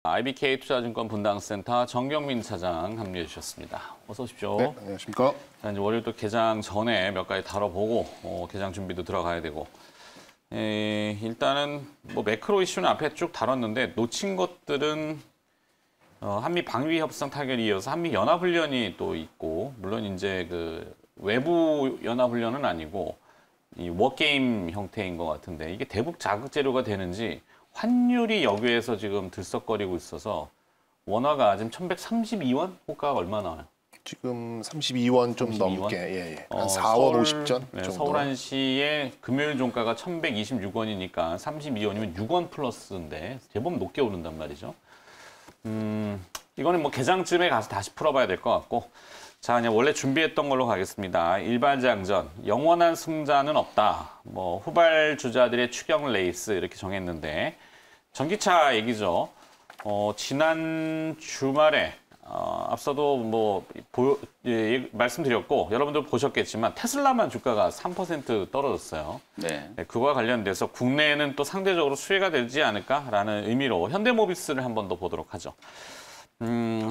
IBK 투자증권 분당센터 정경민 차장 함께해 주셨습니다. 어서 오십시오. 네, 안녕하십니까. 자, 이제 월요일 또 개장 전에 몇 가지 다뤄보고 개장 준비도 들어가야 되고 일단은 뭐 매크로 이슈는 앞에 쭉 다뤘는데 놓친 것들은 한미 방위 협상 타결에 이어서 한미 연합훈련이 또 있고 물론 이제 그 외부 연합훈련은 아니고 이 워게임 형태인 것 같은데 이게 대북 자극 재료가 되는지 환율이 여기에서 지금 들썩거리고 있어서 원화가 지금 1132원? 호가가 얼마 나와요? 지금 32원 좀 32원? 넘게, 예. 한 4원 50전 네, 정도. 서울 한시의 금요일 종가가 1126원이니까 32원이면 6원 플러스인데 제법 높게 오른단 말이죠. 이거는 뭐 개장쯤에 가서 다시 풀어봐야 될 것 같고 자, 그냥 원래 준비했던 걸로 가겠습니다. 일반장전, 영원한 승자는 없다. 뭐 후발 주자들의 추격 레이스 이렇게 정했는데 전기차 얘기죠. 지난 주말에 앞서도 뭐 말씀드렸고 여러분들 보셨겠지만 테슬라만 주가가 3% 떨어졌어요. 네. 네, 그거와 관련돼서 국내에는 또 상대적으로 수혜가 되지 않을까라는 의미로 현대모비스를 한 번 더 보도록 하죠.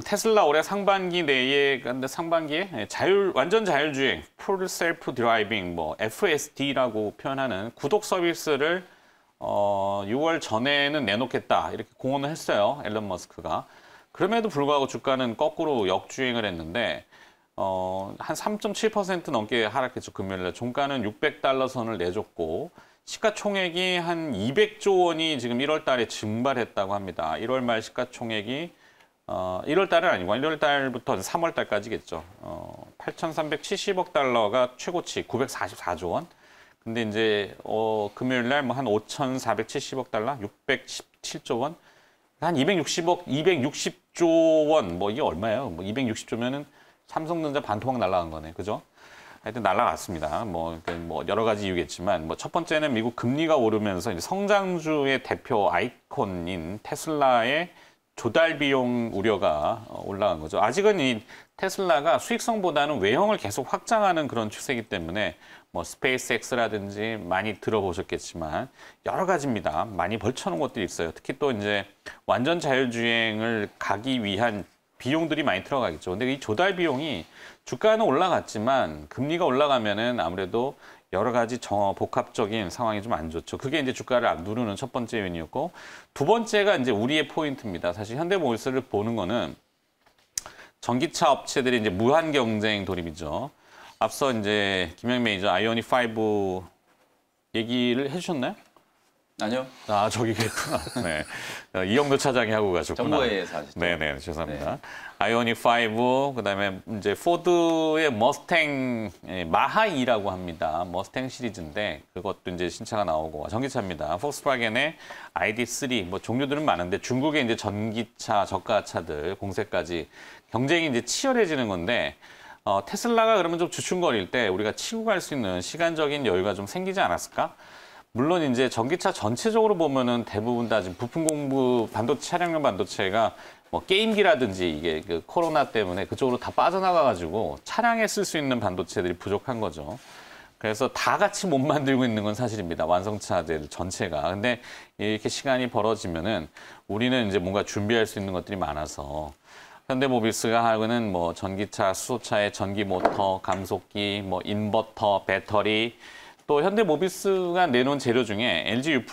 테슬라 올해 상반기 내에, 근데 상반기에 완전 자율주행, 풀 셀프 드라이빙, 뭐 FSD라고 표현하는 구독 서비스를 6월 전에는 내놓겠다 이렇게 공언을 했어요. 앨런 머스크가. 그럼에도 불구하고 주가는 거꾸로 역주행을 했는데 한 3.7% 넘게 하락했죠. 금요일날 종가는 $600 선을 내줬고 시가총액이 한 200조 원이 지금 1월 달에 증발했다고 합니다. 1월 말 시가총액이 1월 달은 아니고 1월 달부터 3월 달까지겠죠. 8,370억 달러가 최고치 944조 원. 근데 이제 금요일 날 뭐 한 5,470억 달러, 617조 원. 한 260조 원. 뭐 이게 얼마예요? 뭐 260조면은 삼성전자 반토막 날아간 거네. 그죠? 하여튼 날아갔습니다. 뭐 여러 가지 이유겠지만 뭐 첫 번째는 미국 금리가 오르면서 이제 성장주의 대표 아이콘인 테슬라의 조달 비용 우려가 올라간 거죠. 아직은 이 테슬라가 수익성보다는 외형을 계속 확장하는 그런 추세이기 때문에 뭐 스페이스X라든지 많이 들어보셨겠지만 여러 가지입니다. 많이 벌쳐놓은 것들이 있어요. 특히 또 이제 완전 자율주행을 가기 위한 비용들이 많이 들어가겠죠. 근데 이 조달 비용이 주가는 올라갔지만 금리가 올라가면은 아무래도 여러 가지 복합적인 상황이 좀 안 좋죠. 그게 이제 주가를 누르는 첫 번째 요인이었고 두 번째가 이제 우리의 포인트입니다. 사실 현대모비스를 보는 거는 전기차 업체들이 이제 무한 경쟁 돌입이죠. 앞서 이제 김영 매니저 아이오닉 5 얘기를 해주셨나요? 아니요. 아, 저기 계셨구나. 네. 이영도 차장이 하고 가셨구나. 정보회에서 하셨죠. 네네, 죄송합니다. 네. 아이오닉 5, 그다음에 이제 포드의 머스탱 마하2라고 합니다. 머스탱 시리즈인데 그것도 이제 신차가 나오고 전기차입니다. 폭스바겐의 ID3, 뭐 종류들은 많은데 중국의 이제 전기차 저가차들 공세까지 경쟁이 이제 치열해지는 건데 테슬라가 그러면 좀 주춤거릴 때 우리가 치고 갈 수 있는 시간적인 여유가 좀 생기지 않았을까? 물론 이제 전기차 전체적으로 보면은 대부분 다 지금 부품 공부 차량용 반도체가 뭐 게임기라든지 이게 그 코로나 때문에 그쪽으로 다 빠져나가가지고 차량에 쓸 수 있는 반도체들이 부족한 거죠. 그래서 다 같이 못 만들고 있는 건 사실입니다. 완성차들 전체가. 근데 이렇게 시간이 벌어지면은 우리는 이제 뭔가 준비할 수 있는 것들이 많아서 현대모비스가 하고는 뭐 전기차, 수소차의 전기 모터, 감속기, 뭐 인버터, 배터리 또 현대모비스가 내놓은 재료 중에 LG U+,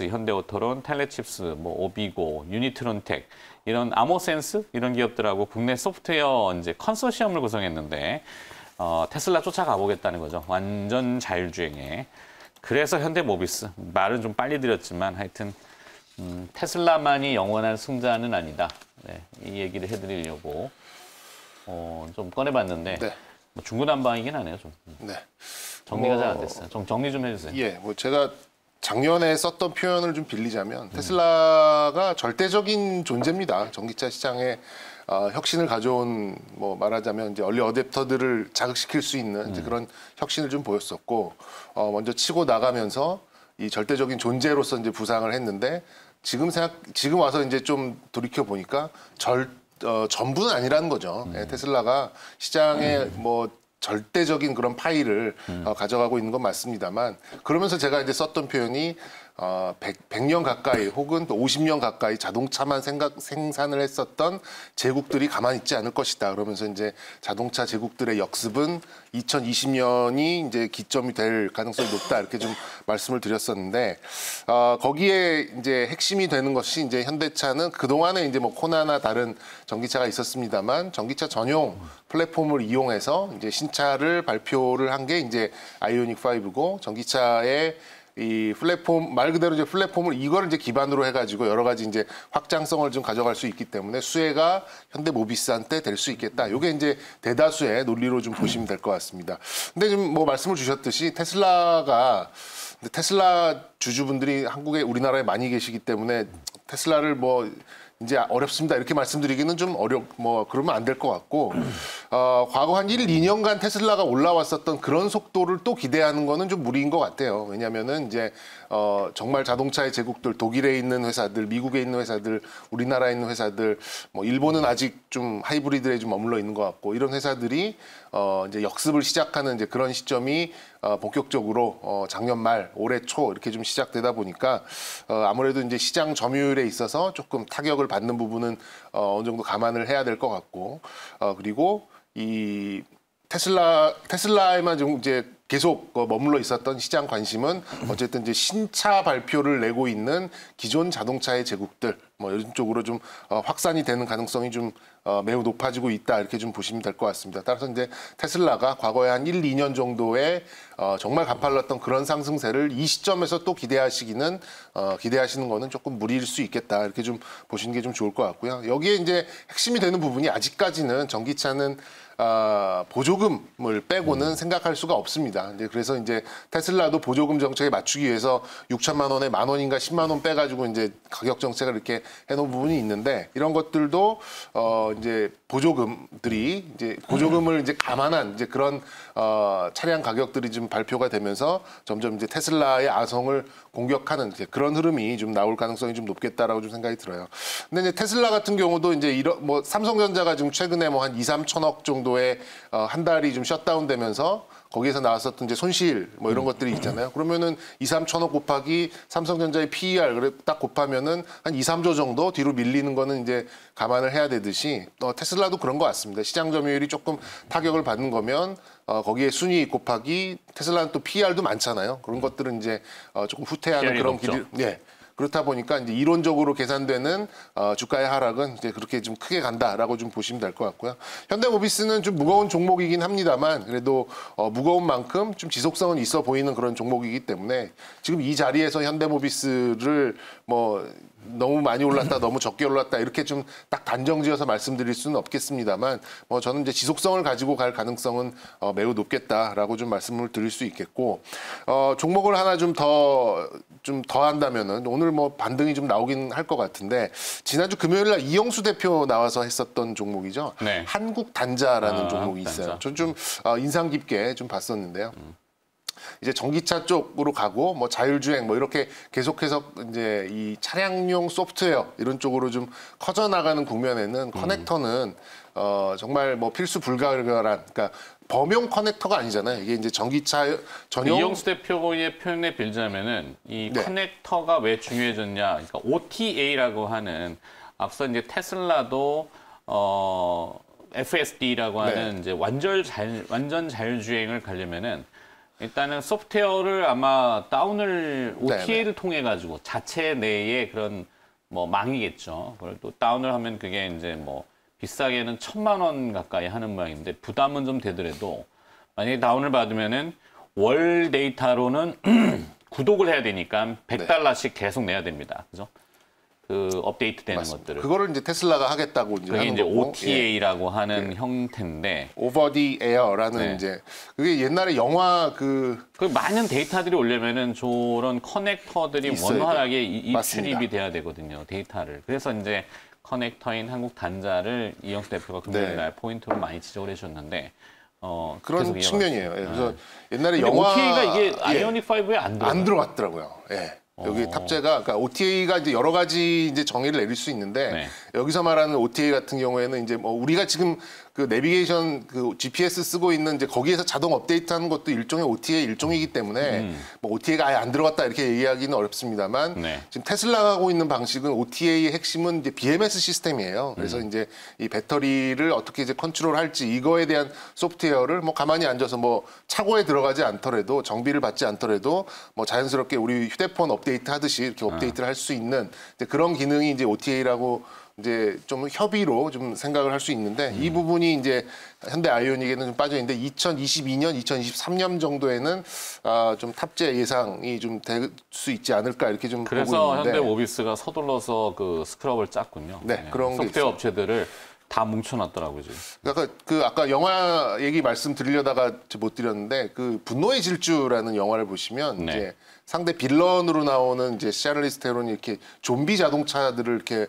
현대오토론, 텔레칩스, 뭐 오비고, 유니트론텍 이런 아모센스 이런 기업들하고 국내 소프트웨어 이제 컨소시엄을 구성했는데 테슬라 쫓아가 보겠다는 거죠. 완전 자율주행에. 그래서 현대모비스 말은 좀 빨리 드렸지만 하여튼 테슬라만이 영원한 승자는 아니다. 네, 이 얘기를 해드리려고 좀 꺼내봤는데 네. 뭐 중구난방이긴 하네요 좀. 네. 정리가 잘 안 됐어요. 좀 정리 좀 해주세요. 예, 뭐 제가 작년에 썼던 표현을 좀 빌리자면 테슬라가 절대적인 존재입니다. 전기차 시장에 혁신을 가져온 뭐 말하자면 이제 얼리 어댑터들을 자극시킬 수 있는 이제 그런 혁신을 좀 보였었고 먼저 치고 나가면서 이 절대적인 존재로서 이제 부상을 했는데 지금 와서 이제 좀 돌이켜 보니까 전부는 아니라는 거죠. 예, 테슬라가 시장에 뭐 절대적인 그런 파이를 가져가고 있는 건 맞습니다만 그러면서 제가 이제 썼던 표현이 100년 가까이 혹은 또 50년 가까이 자동차만 생산을 했었던 제국들이 가만히 있지 않을 것이다. 그러면서 이제 자동차 제국들의 역습은 2020년이 이제 기점이 될 가능성이 높다. 이렇게 좀 말씀을 드렸었는데 거기에 이제 핵심이 되는 것이 이제 현대차는 그동안에 이제 뭐 코나나 다른 전기차가 있었습니다만 전기차 전용 플랫폼을 이용해서 이제 신차를 발표를 한 게 이제 아이오닉 5고 전기차의 이 플랫폼 말 그대로 이제 플랫폼을 이걸 이제 기반으로 해가지고 여러 가지 이제 확장성을 좀 가져갈 수 있기 때문에 수혜가 현대모비스한테 될 수 있겠다. 이게 이제 대다수의 논리로 좀 보시면 될 것 같습니다. 근데 지금 뭐 말씀을 주셨듯이 테슬라 주주분들이 우리나라에 많이 계시기 때문에 테슬라를 뭐 이제 어렵습니다. 이렇게 말씀드리기는 좀 그러면 안 될 것 같고, 과거 한 1, 2년간 테슬라가 올라왔었던 그런 속도를 또 기대하는 거는 좀 무리인 것 같아요. 왜냐면은 이제, 정말 자동차의 제국들, 독일에 있는 회사들, 미국에 있는 회사들, 우리나라에 있는 회사들, 뭐, 일본은 아직 좀 하이브리드에 좀 머물러 있는 것 같고, 이런 회사들이, 이제 역습을 시작하는 이제 그런 시점이 본격적으로 작년 말, 올해 초 이렇게 좀 시작되다 보니까 아무래도 이제 시장 점유율에 있어서 조금 타격을 받는 부분은 어느 정도 감안을 해야 될 것 같고 그리고 이 테슬라에만 좀 이제 계속 머물러 있었던 시장 관심은 어쨌든 이제 신차 발표를 내고 있는 기존 자동차의 제국들 뭐 이런 쪽으로 좀 확산이 되는 가능성이 좀 매우 높아지고 있다 이렇게 좀 보시면 될 것 같습니다. 따라서 이제 테슬라가 과거에 한 1, 2년 정도의 정말 가팔랐던 그런 상승세를 이 시점에서 또 기대하시는 거는 조금 무리일 수 있겠다 이렇게 좀 보시는 게 좀 좋을 것 같고요. 여기에 이제 핵심이 되는 부분이 아직까지는 전기차는 보조금을 빼고는 생각할 수가 없습니다. 이제 그래서 이제 테슬라도 보조금 정책에 맞추기 위해서 6천만 원에 10,000원인가 10만 원 빼가지고 이제 가격 정책을 이렇게 해놓은 부분이 있는데 이런 것들도 이제 보조금들이 이제 보조금을 이제 감안한 이제 그런 차량 가격들이 좀 발표가 되면서 점점 이제 테슬라의 아성을 공격하는 이제 그런 흐름이 좀 나올 가능성이 좀 높겠다라고 좀 생각이 들어요. 근데 이제 테슬라 같은 경우도 이제 이런 뭐 삼성전자가 지금 최근에 뭐 한 2, 3천억 정도의 한 달이 좀 셧다운되면서 거기에서 나왔었던 이제 손실 뭐 이런 것들이 있잖아요. 그러면은 2, 3천억 곱하기 삼성전자의 PER 그래 딱 곱하면은 한 2, 3조 정도 뒤로 밀리는 거는 이제 감안을 해야 되듯이 테슬라도 그런 것 같습니다. 시장 점유율이 조금 타격을 받는 거면 거기에 순이익 곱하기 테슬라는 또 PER도 많잖아요. 그런 것들은 이제 조금 후퇴하는 그런 길이 예. 그렇다 보니까 이제 이론적으로 계산되는 주가의 하락은 이제 그렇게 좀 크게 간다라고 좀 보시면 될 것 같고요. 현대모비스는 좀 무거운 종목이긴 합니다만 그래도 무거운 만큼 좀 지속성은 있어 보이는 그런 종목이기 때문에 지금 이 자리에서 현대모비스를 뭐 너무 많이 올랐다, 너무 적게 올랐다 이렇게 좀 딱 단정지어서 말씀드릴 수는 없겠습니다만 뭐 저는 이제 지속성을 가지고 갈 가능성은 매우 높겠다라고 좀 말씀을 드릴 수 있겠고 종목을 하나 좀 더 한다면은 오늘 뭐 반등이 좀 나오긴 할 것 같은데 지난주 금요일 날 이영수 대표 나와서 했었던 종목이죠. 네. 한국단자라는 종목이 있어요. 전 좀 인상 깊게 좀 봤었는데요. 이제 전기차 쪽으로 가고 뭐 자율주행 뭐 이렇게 계속해서 이제 이 차량용 소프트웨어 이런 쪽으로 좀 커져 나가는 국면에는 커넥터는 정말 뭐 필수 불가결한 그러니까 범용 커넥터가 아니잖아요. 이게 이제 전기차 전용 이영수 대표의 표현에 빌자면은 이 네. 커넥터가 왜 중요해졌냐? 그러니까 OTA라고 하는 앞서 이제 테슬라도 FSD라고 하는 네. 이제 완전 자율주행을 가려면은 일단은 소프트웨어를 아마 다운을 OTA를 통해 가지고 자체 내에 그런 뭐 망이겠죠. 그걸 또 다운을 하면 그게 이제 뭐 비싸게는 1,000만 원 가까이 하는 모양인데 부담은 좀 되더라도 만약에 다운을 받으면은 월 데이터로는 구독을 해야 되니까 100달러씩 계속 내야 됩니다. 그죠? 그 업데이트 되는 것들을. 그거를 이제 테슬라가 하겠다고 이제 그게 하는 이제 거고. OTA라고 하는 형태인데 Over the Air라는 이제 그게 옛날에 영화 그 많은 데이터들이 오려면은 저런 커넥터들이 있어야 원활하게 맞습니다. 출입이 돼야 되거든요. 데이터를. 그래서 이제 커넥터인 한국 단자를 이영수 대표가 금요일 날 포인트로 많이 지적을 해주셨는데 그런 측면이에요. 그래서 옛날에 근데 영화 OTA가 이게 아이오닉 5에 안 들어갔더라고요. 예. 여기 탑재가 그러니까 OTA가 이제 여러 가지 이제 정의를 내릴 수 있는데 네. 여기서 말하는 OTA 같은 경우에는 이제 뭐 우리가 지금 그 내비게이션 그 GPS 쓰고 있는 이제 거기에서 자동 업데이트하는 것도 일종의 OTA 일종이기 때문에 뭐 OTA가 아예 안 들어갔다 이렇게 얘기하기는 어렵습니다만 네. 지금 테슬라가 하고 있는 방식은 OTA의 핵심은 이제 BMS 시스템이에요. 그래서 이제 이 배터리를 어떻게 이제 컨트롤할지 이거에 대한 소프트웨어를 뭐 가만히 앉아서 뭐 차고에 들어가지 않더라도 정비를 받지 않더라도 뭐 자연스럽게 우리 휴대폰 업데이트 하듯이 이렇게 업데이트를 할 수 있는 이제 그런 기능이 이제 OTA라고 이제 좀 협의로 좀 생각을 할 수 있는데 이 부분이 이제 현대 아이오닉에는 좀 빠져 있는데 2022년, 2023년 정도에는 좀 탑재 예상이 좀 될 수 있지 않을까 이렇게 좀 보고 그래서 있는데 현대 모비스가 서둘러서 그 스크럽을 짰군요. 네, 그런 게 소프트웨어 있습니다. 업체들을 다 뭉쳐놨더라고요. 지금. 그러니까 그 아까 영화 얘기 말씀드리려다가 못 드렸는데 그 분노의 질주라는 영화를 보시면 네. 이제 상대 빌런으로 나오는 이제 샤를리스 테론이 이렇게 좀비 자동차들을 이렇게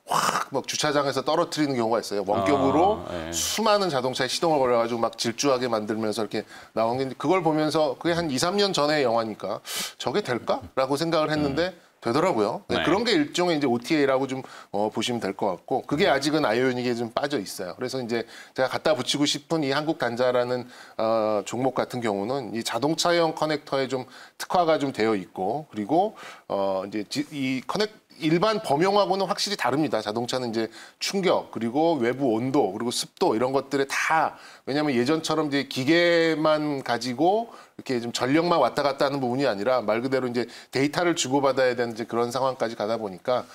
확 막 주차장에서 떨어뜨리는 경우가 있어요. 원격으로 네. 수많은 자동차에 시동을 걸어가지고 막 질주하게 만들면서 이렇게 나온 게 그걸 보면서 그게 한 2, 3년 전의 영화니까 저게 될까라고 생각을 했는데 되더라고요. 네, 네. 그런 게 일종의 이제 OTA라고 좀 보시면 될 것 같고 그게 아직은 아이오닉에 좀 빠져 있어요. 그래서 이제 제가 갖다 붙이고 싶은 이 한국 단자라는 종목 같은 경우는 이 자동차용 커넥터에 좀 특화가 좀 되어 있고 그리고 이제 이 일반 범용하고는 확실히 다릅니다. 자동차는 이제 충격 그리고 외부 온도 그리고 습도 이런 것들에 다 왜냐하면 예전처럼 이제 기계만 가지고 이렇게 좀 전력만 왔다 갔다 하는 부분이 아니라 말 그대로 이제 데이터를 주고받아야 되는 이제 그런 상황까지 가다 보니까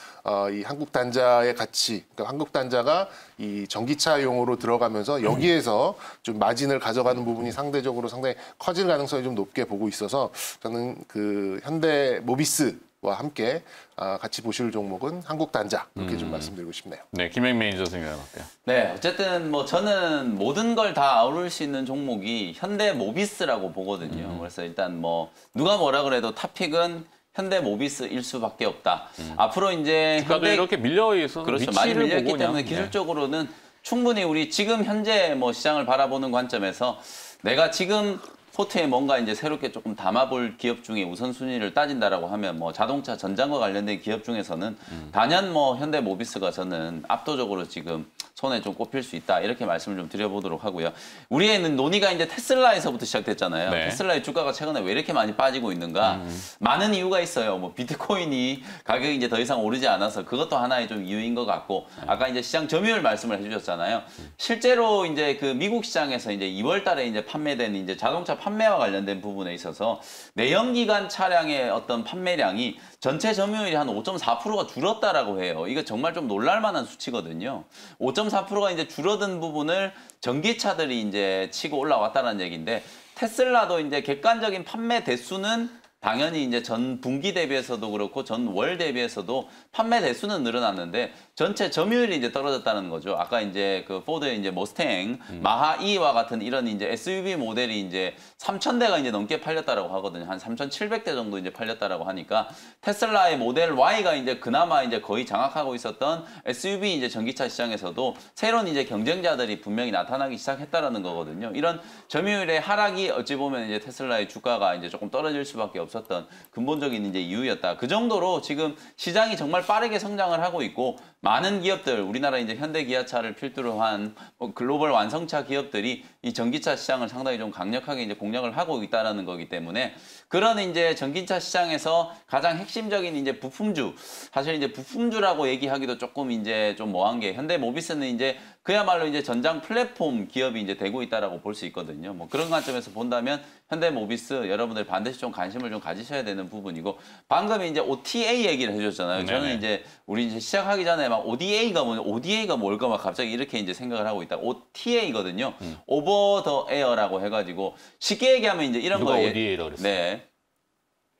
이 한국 단자의 가치, 그러니까 한국 단자가 이 전기차용으로 들어가면서 여기에서 좀 마진을 가져가는 부분이 상대적으로 상당히 커질 가능성이 좀 높게 보고 있어서 저는 그 현대 모비스와 함께 같이 보실 종목은 한국 단자 이렇게 좀 말씀드리고 싶네요. 네, 김행 매니저 생각은 어때요? 네, 어쨌든 뭐 저는 모든 걸 다 아우를 수 있는 종목이 현대 모비스라고 보거든요. 그래서 일단 뭐 누가 뭐라 그래도 탑픽은 현대 모비스일 수밖에 없다. 앞으로 이제 주가도 이렇게 밀려 있어서 그렇죠. 많이 위치를 밀렸기 보고 때문에 그냥, 기술적으로는 충분히 우리 지금 현재 뭐 시장을 바라보는 관점에서 내가 지금 포트에 뭔가 이제 새롭게 조금 담아볼 기업 중에 우선순위를 따진다라고 하면 뭐 자동차 전장과 관련된 기업 중에서는 단연 뭐 현대 모비스가 저는 압도적으로 지금 손에 좀 꼽힐 수 있다 이렇게 말씀을 좀 드려보도록 하고요. 우리의 논의가 이제 테슬라에서부터 시작됐잖아요. 네. 테슬라의 주가가 최근에 왜 이렇게 많이 빠지고 있는가? 많은 이유가 있어요. 뭐 비트코인이 가격이 이제 더 이상 오르지 않아서 그것도 하나의 좀 이유인 것 같고 아까 이제 시장 점유율 말씀을 해주셨잖아요. 실제로 이제 그 미국 시장에서 이제 2월달에 이제 판매된 이제 자동차 판매와 관련된 부분에 있어서 내연기관 차량의 어떤 판매량이 전체 점유율이 한 5.4%가 줄었다라고 해요. 이거 정말 좀 놀랄만한 수치거든요. 5.4%가 이제 줄어든 부분을 전기차들이 이제 치고 올라왔다는 얘기인데 테슬라도 이제 객관적인 판매 대수는 당연히 이제 전 분기 대비해서도 그렇고 전 월 대비해서도 판매 대수는 늘어났는데 전체 점유율이 이제 떨어졌다는 거죠. 아까 이제 그 포드의 이제 머스탱, 마하 E와 같은 이런 이제 SUV 모델이 이제 3,000대가 이제 넘게 팔렸다라고 하거든요. 한 3,700대 정도 이제 팔렸다라고 하니까 테슬라의 모델 Y가 이제 그나마 이제 거의 장악하고 있었던 SUV 이제 전기차 시장에서도 새로운 이제 경쟁자들이 분명히 나타나기 시작했다라는 거거든요. 이런 점유율의 하락이 어찌 보면 이제 테슬라의 주가가 이제 조금 떨어질 수밖에 없었던 근본적인 이제 이유였다. 그 정도로 지금 시장이 정말 빠르게 성장을 하고 있고 많은 기업들, 우리나라 이제 현대기아차를 필두로 한 글로벌 완성차 기업들이 이 전기차 시장을 상당히 좀 강력하게 이제 공략을 하고 있다라는 거기 때문에 그런 이제 전기차 시장에서 가장 핵심적인 이제 부품주, 사실 이제 부품주라고 얘기하기도 조금 이제 좀 뭐한 게 현대 모비스는 이제 그야말로 이제 전장 플랫폼 기업이 이제 되고 있다라고 볼 수 있거든요. 뭐 그런 관점에서 본다면 현대 모비스 여러분들 반드시 좀 관심을 좀 가지셔야 되는 부분이고 방금 이제 OTA 얘기를 해주셨잖아요. 저는 네네. 이제 우리 이제 시작하기 전에 막 ODA가 뭘까 막 갑자기 이렇게 이제 생각을 하고 있다. OTA거든요. 오버 더 에어라고 해가지고 쉽게 얘기하면 이제 이런 누가 거예요. ODA라고 그랬어요? 네.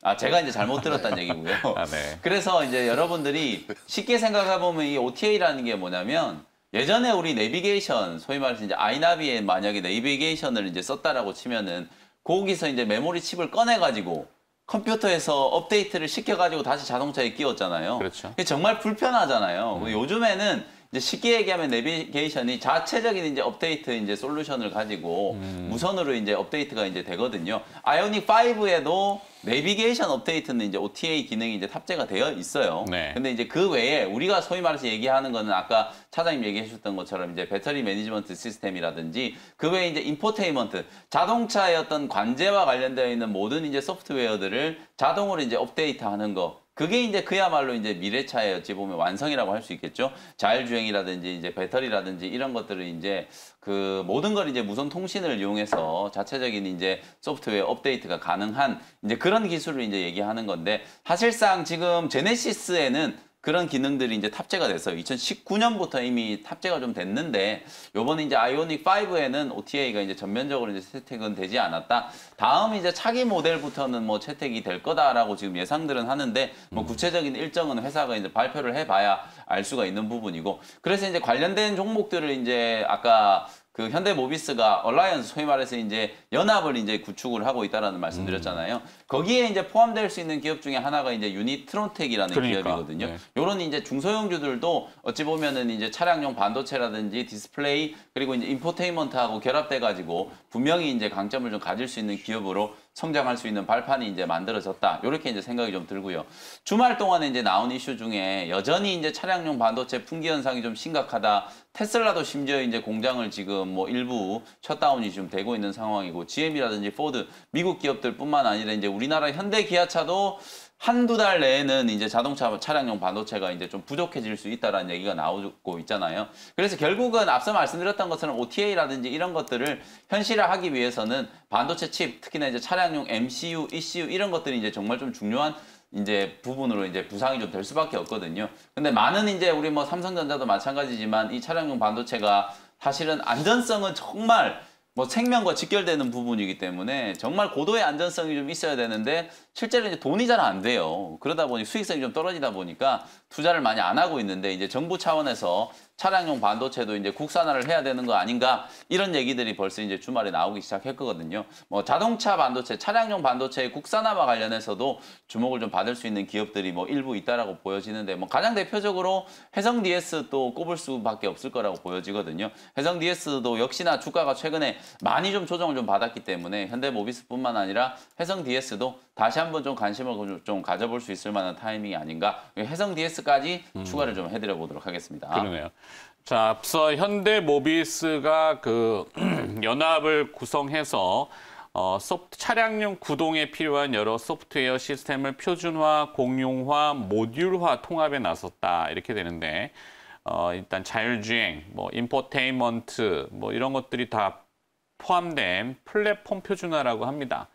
아, 제가 이제 잘못 들었다는 얘기고요. 아, 네. 그래서 이제 여러분들이 쉽게 생각해보면 이 OTA라는 게 뭐냐면 예전에 우리 내비게이션, 소위 말해서 이제 아이나비에 만약에 내비게이션을 이제 썼다라고 치면은 거기서 이제 메모리 칩을 꺼내가지고 컴퓨터에서 업데이트를 시켜가지고 다시 자동차에 끼웠잖아요. 그렇죠. 이게 정말 불편하잖아요. 요즘에는 이제 쉽게 얘기하면 내비게이션이 자체적인 이제 업데이트 이제 솔루션을 가지고 무선으로 이제 업데이트가 이제 되거든요. 아이오닉 5에도 내비게이션 업데이트는 이제 OTA 기능이 이제 탑재가 되어 있어요. 네. 근데 이제 그 외에 우리가 소위 말해서 얘기하는 거는 아까 차장님 얘기해 주셨던 것처럼 이제 배터리 매니지먼트 시스템이라든지 그 외에 이제 인포테인먼트, 자동차의 어떤 관제와 관련되어 있는 모든 이제 소프트웨어들을 자동으로 이제 업데이트하는 거. 그게 이제 그야말로 이제 미래차의 어찌 보면 완성이라고 할 수 있겠죠. 자율주행이라든지 이제 배터리라든지 이런 것들을 이제 그 모든 걸 이제 무선 통신을 이용해서 자체적인 이제 소프트웨어 업데이트가 가능한 이제 그런 기술을 이제 얘기하는 건데 사실상 지금 제네시스에는 그런 기능들이 이제 탑재가 됐어요. 2019년부터 이미 탑재가 좀 됐는데 요번에 이제 아이오닉 5에는 OTA가 이제 전면적으로 이제 채택은 되지 않았다. 다음 이제 차기 모델부터는 뭐 채택이 될 거다라고 지금 예상들은 하는데 뭐 구체적인 일정은 회사가 이제 발표를 해봐야 알 수가 있는 부분이고 그래서 이제 관련된 종목들을 이제 아까 그 현대모비스가 얼라이언스 소위 말해서 이제 연합을 이제 구축을 하고 있다라는 말씀드렸잖아요. 거기에 이제 포함될 수 있는 기업 중에 하나가 이제 유니트론텍이라는 그러니까, 기업이거든요. 네. 요런 이제 중소형주들도 어찌 보면은 이제 차량용 반도체라든지 디스플레이 그리고 이제 인포테인먼트하고 결합돼 가지고 분명히 이제 강점을 좀 가질 수 있는 기업으로 성장할 수 있는 발판이 이제 만들어졌다. 이렇게 이제 생각이 좀 들고요. 주말 동안에 이제 나온 이슈 중에 여전히 이제 차량용 반도체 품귀 현상이 좀 심각하다. 테슬라도 심지어 이제 공장을 지금 뭐 일부 셧다운이 좀 되고 있는 상황이고 GM이라든지 포드 미국 기업들뿐만 아니라 이제 우리나라 현대 기아차도 한두 달 내에는 이제 자동차 차량용 반도체가 이제 좀 부족해질 수 있다라는 얘기가 나오고 있잖아요. 그래서 결국은 앞서 말씀드렸던 것처럼 OTA라든지 이런 것들을 현실화하기 위해서는 반도체 칩, 특히나 이제 차량용 MCU, ECU 이런 것들이 이제 정말 좀 중요한 이제 부분으로 이제 부상이 좀 될 수밖에 없거든요. 근데 많은 이제 우리 뭐 삼성전자도 마찬가지지만 이 차량용 반도체가 사실은 안전성은 정말 뭐 생명과 직결되는 부분이기 때문에 정말 고도의 안전성이 좀 있어야 되는데 실제로 이제 돈이 잘 안 돼요. 그러다 보니 수익성이 좀 떨어지다 보니까 투자를 많이 안 하고 있는데 이제 정부 차원에서 차량용 반도체도 이제 국산화를 해야 되는 거 아닌가 이런 얘기들이 벌써 이제 주말에 나오기 시작했거든요. 뭐 자동차 반도체, 차량용 반도체의 국산화와 관련해서도 주목을 좀 받을 수 있는 기업들이 뭐 일부 있다라고 보여지는데 뭐 가장 대표적으로 해성 DS 또 꼽을 수밖에 없을 거라고 보여지거든요. 해성 DS도 역시나 주가가 최근에 많이 좀 조정을 좀 받았기 때문에 현대모비스뿐만 아니라 해성 DS도 다시 한번 좀 관심을 좀 가져볼 수 있을 만한 타이밍이 아닌가. 해성 DS까지 추가를 좀 해드려 보도록 하겠습니다. 그러네요. 자, 앞서 현대모비스가 그 연합을 구성해서 차량용 구동에 필요한 여러 소프트웨어 시스템을 표준화, 공용화, 모듈화 통합에 나섰다 이렇게 되는데 일단 자율주행, 뭐 인포테인먼트, 뭐 이런 것들이 다 포함된 플랫폼 표준화라고 합니다.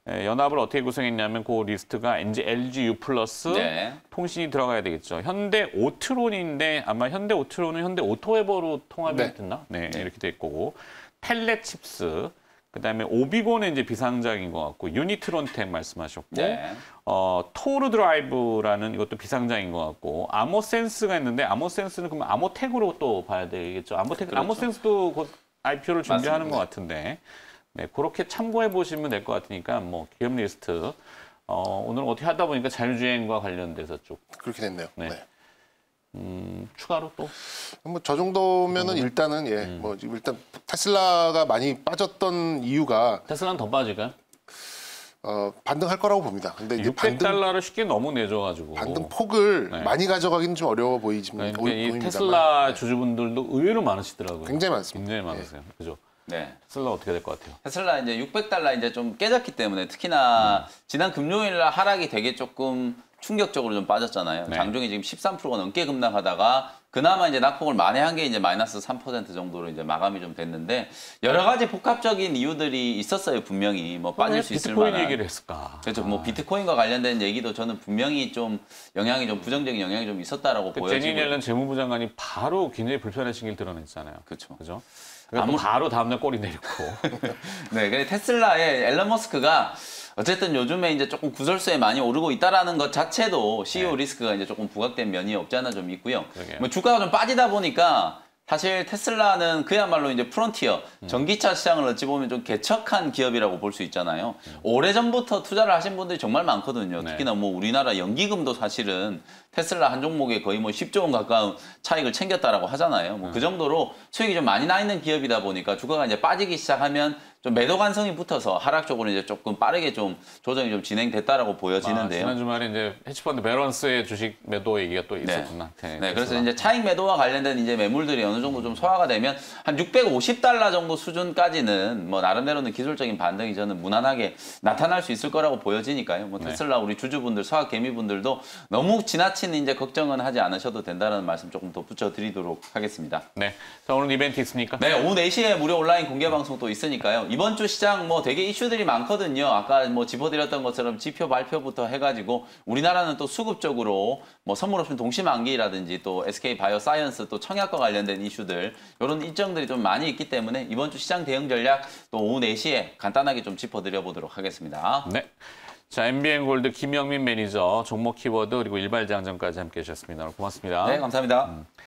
연합을 어떻게 구성했냐면 그 리스트가 이제 LG U 플러스 네. 통신이 들어가야 되겠죠. 현대 오트론인데 아마 현대 오트론은 현대 오토웨버로 통합이 네. 됐나? 네, 이렇게 될 거고 펠렛 칩스. 그다음에 오비고는 이제 비상장인 것 같고 유니트론텍 말씀하셨고 네. 토르 드라이브라는 이것도 비상장인 것 같고 아모센스가 있는데 아모센스는 그러면 아모텍으로 또 봐야 되겠죠. 그렇죠. 아모센스도 곧 IPO를 준비하는 맞습니다. 것 같은데 네, 그렇게 참고해 보시면 될 것 같으니까 뭐 기업 리스트 오늘 어떻게 하다 보니까 자율주행과 관련돼서 쭉 그렇게 됐네요. 네. 네. 추가로 또 뭐 저 정도면은 일단은 예, 뭐 지금 일단 테슬라가 많이 빠졌던 이유가 테슬라는 더 빠질까요? 반등할 거라고 봅니다. 근데 이제 $600을 쉽게 너무 내줘가지고 반등 폭을 네. 많이 가져가기는 좀 어려워 보이지만 그러니까 이 보입니다만 테슬라 네. 주주분들도 의외로 많으시더라고요. 굉장히 많습니다. 굉장히 많으세요. 그죠? 네. 테슬라 어떻게 될 것 같아요? 테슬라 이제 $600 이제 좀 깨졌기 때문에 특히나 지난 금요일 날 하락이 되게 조금 충격적으로 좀 빠졌잖아요. 네. 장중에 지금 13%가 넘게 급락하다가 그나마 이제 낙폭을 만회한 게 이제 마이너스 3% 정도로 이제 마감이 좀 됐는데 여러 가지 복합적인 이유들이 있었어요. 분명히 뭐 빠질 수 있을 비트코인 만한. 얘기를 했을까? 그렇죠. 뭐 비트코인과 관련된 얘기도 저는 분명히 좀 영향이 좀 부정적인 영향이 좀 있었다라고 보여지고. 제니 옐런 재무부 장관이 바로 굉장히 불편하신 길 드러냈잖아요. 그렇죠. 그죠? 그러니까 또 바로 다음날 꼬리 내리고. 네, 근데 테슬라의 앨런 머스크가 어쨌든 요즘에 이제 조금 구설수에 많이 오르고 있다라는 것 자체도 CEO 네. 리스크가 이제 조금 부각된 면이 없지 않아 좀 있고요. 그러게요. 뭐 주가가 좀 빠지다 보니까 사실 테슬라는 그야말로 이제 프론티어, 전기차 시장을 어찌 보면 좀 개척한 기업이라고 볼 수 있잖아요. 오래전부터 투자를 하신 분들이 정말 많거든요. 네. 특히나 뭐 우리나라 연기금도 사실은 테슬라 한 종목에 거의 뭐 10조 원 가까운 차익을 챙겼다라고 하잖아요. 뭐 그 정도로 수익이 좀 많이 나 있는 기업이다 보니까 주가가 이제 빠지기 시작하면 좀 매도 관성이 붙어서 하락 쪽으로 이제 조금 빠르게 좀 조정이 좀 진행됐다라고 보여지는데요. 지난 주말에 이제 헤지펀드 밸런스의 주식 매도 얘기가 또 있었구나. 네, 그래서 이제 차익 매도와 관련된 이제 매물들이 어느 정도 좀 소화가 되면 한 650달러 정도 수준까지는 뭐 나름대로는 기술적인 반등이 저는 무난하게 나타날 수 있을 거라고 보여지니까요. 뭐 테슬라 우리 주주분들, 서학 개미분들도 너무 지나친 이제 걱정은 하지 않으셔도 된다는 말씀 조금 더 붙여드리도록 하겠습니다. 네. 자, 오늘 이벤트 있습니까? 네, 오후 4시에 무료 온라인 공개 방송 또 있으니까요. 이번 주 시장 뭐 되게 이슈들이 많거든요. 아까 뭐 짚어드렸던 것처럼 지표 발표부터 해가지고 우리나라는 또 수급적으로 뭐 선물 옵션 동시만기라든지 또 SK 바이오사이언스 또 청약과 관련된 이슈들 이런 일정들이 좀 많이 있기 때문에 이번 주 시장 대응 전략 또 오후 4시에 간단하게 좀 짚어드려 보도록 하겠습니다. 네. 자, MBN 골드 김영민 매니저, 종목 키워드 그리고 일발장전까지 함께 해주셨습니다. 오늘 고맙습니다. 네, 감사합니다.